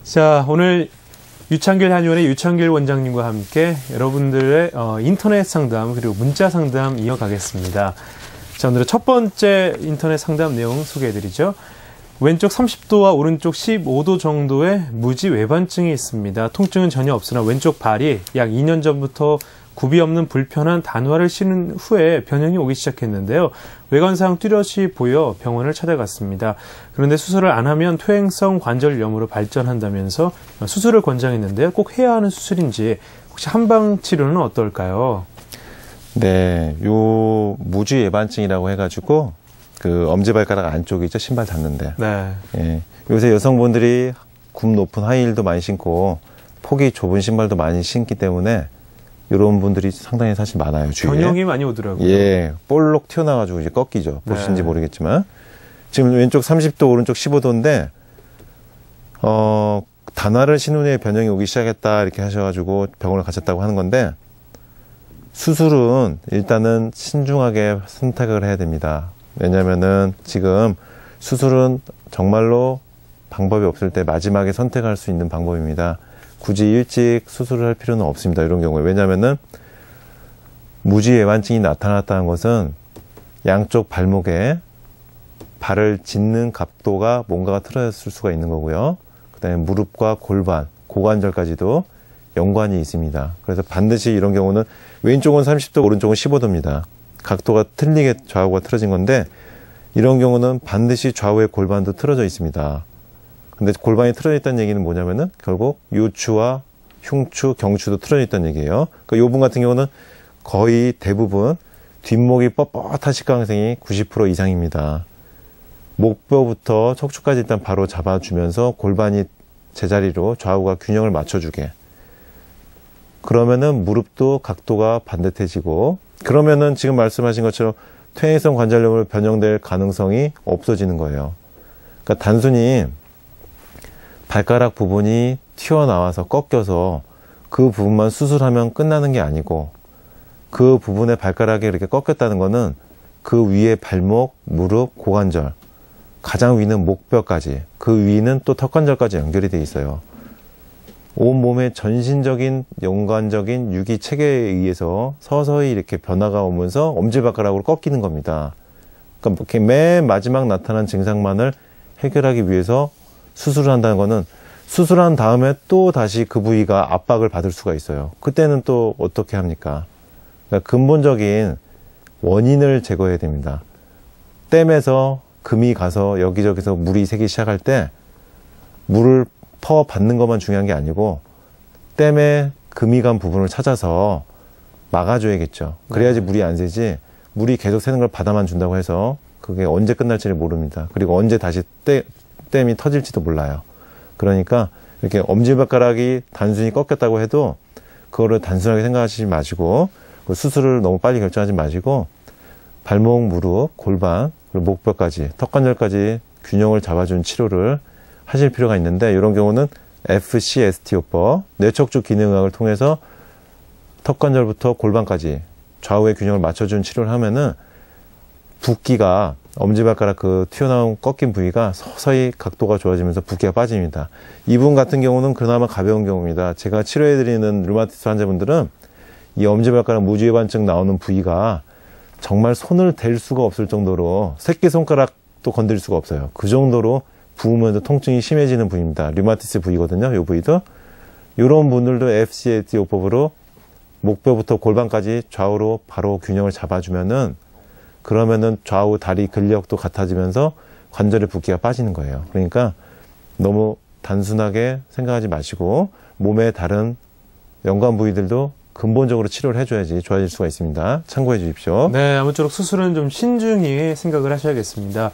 자, 오늘 유창길 한의원의 유창길 원장님과 함께 여러분들의 인터넷 상담 그리고 문자 상담 이어가겠습니다. 자, 오늘의 첫 번째 인터넷 상담 내용 소개해드리죠. 왼쪽 30도와 오른쪽 15도 정도의 무지 외반증이 있습니다. 통증은 전혀 없으나 왼쪽 발이 약 2년 전부터 굽이 없는 불편한 단화를 신은 후에 변형이 오기 시작했는데요. 외관상 뚜렷이 보여 병원을 찾아갔습니다. 그런데 수술을 안 하면 퇴행성 관절염으로 발전한다면서 수술을 권장했는데요. 꼭 해야 하는 수술인지 혹시 한방 치료는 어떨까요? 네, 요 무지 외반증이라고 해가지고 그 엄지발가락 안쪽이 있죠, 신발 닿는데. 네. 예, 요새 여성분들이 굽 높은 하이힐도 많이 신고 폭이 좁은 신발도 많이 신기 때문에 이런 분들이 상당히 사실 많아요, 주위에. 변형이 많이 오더라고요. 예, 볼록 튀어나와가지고 이제 꺾이죠. 보시는지 네. 모르겠지만. 지금 왼쪽 30도, 오른쪽 15도인데, 단화를 신은 후에 변형이 오기 시작했다, 이렇게 하셔가지고 병원을 가셨다고 하는 건데, 수술은 일단은 신중하게 선택을 해야 됩니다. 왜냐면은 지금 수술은 정말로 방법이 없을 때 마지막에 선택할 수 있는 방법입니다. 굳이 일찍 수술을 할 필요는 없습니다. 이런 경우에. 왜냐면은 무지 외반증이 나타났다는 것은 양쪽 발목에 발을 짚는 각도가 뭔가가 틀어졌을 수가 있는 거고요. 그 다음에 무릎과 골반, 고관절까지도 연관이 있습니다. 그래서 반드시 이런 경우는 왼쪽은 30도, 오른쪽은 15도입니다. 각도가 틀리게 좌우가 틀어진 건데 이런 경우는 반드시 좌우의 골반도 틀어져 있습니다. 근데 골반이 틀어져 있다는 얘기는 뭐냐면은 결국 요추와 흉추, 경추도 틀어져 있다는 얘기예요. 그러니까 요 분 같은 경우는 거의 대부분 뒷목이 뻣뻣한 식강생이 90% 이상입니다. 목뼈부터 척추까지 일단 바로 잡아주면서 골반이 제자리로 좌우가 균형을 맞춰주게. 그러면은 무릎도 각도가 반듯해지고 그러면은 지금 말씀하신 것처럼 퇴행성 관절염으로 변형될 가능성이 없어지는 거예요. 그러니까 단순히 발가락 부분이 튀어나와서 꺾여서 그 부분만 수술하면 끝나는 게 아니고 그 부분의 발가락이 이렇게 꺾였다는 거는 그 위에 발목, 무릎, 고관절, 가장 위는 목뼈까지, 그 위는 또 턱관절까지 연결이 돼 있어요. 온몸의 전신적인 연관적인 유기 체계에 의해서 서서히 이렇게 변화가 오면서 엄지발가락으로 꺾이는 겁니다. 그러니까 이렇게 맨 마지막 나타난 증상만을 해결하기 위해서 수술을 한다는 거는 수술한 다음에 또 다시 그 부위가 압박을 받을 수가 있어요. 그때는 또 어떻게 합니까? 그러니까 근본적인 원인을 제거해야 됩니다. 댐에서 금이 가서 여기저기서 물이 새기 시작할 때 물을 퍼 받는 것만 중요한 게 아니고 댐에 금이 간 부분을 찾아서 막아줘야겠죠. 그래야지 물이 안 새지 물이 계속 새는 걸 받아만 준다고 해서 그게 언제 끝날지를 모릅니다. 그리고 언제 다시 댐이 터질지도 몰라요. 그러니까 이렇게 엄지발가락이 단순히 꺾였다고 해도 그거를 단순하게 생각하시지 마시고 수술을 너무 빨리 결정하지 마시고 발목, 무릎, 골반, 그리고 목뼈까지, 턱관절까지 균형을 잡아준 치료를 하실 필요가 있는데 이런 경우는 FCST요법, 뇌척추 기능학을 통해서 턱관절부터 골반까지 좌우의 균형을 맞춰준 치료를 하면은 붓기가 엄지발가락 그 튀어나온 꺾인 부위가 서서히 각도가 좋아지면서 붓기가 빠집니다. 이분 같은 경우는 그나마 가벼운 경우입니다. 제가 치료해드리는 류마티스 환자분들은 이 엄지발가락 무지외반증 나오는 부위가 정말 손을 댈 수가 없을 정도로 새끼손가락도 건드릴 수가 없어요. 그 정도로 부으면서 통증이 심해지는 부위입니다. 류마티스 부위거든요. 이 부위도. 이런 분들도 FCST요법으로 목뼈부터 골반까지 좌우로 바로 균형을 잡아주면은 그러면은 좌우 다리 근력도 같아지면서 관절의 붓기가 빠지는 거예요. 그러니까 너무 단순하게 생각하지 마시고 몸의 다른 연관 부위들도 근본적으로 치료를 해줘야지 좋아질 수가 있습니다. 참고해 주십시오. 네, 아무쪼록 수술은 좀 신중히 생각을 하셔야겠습니다.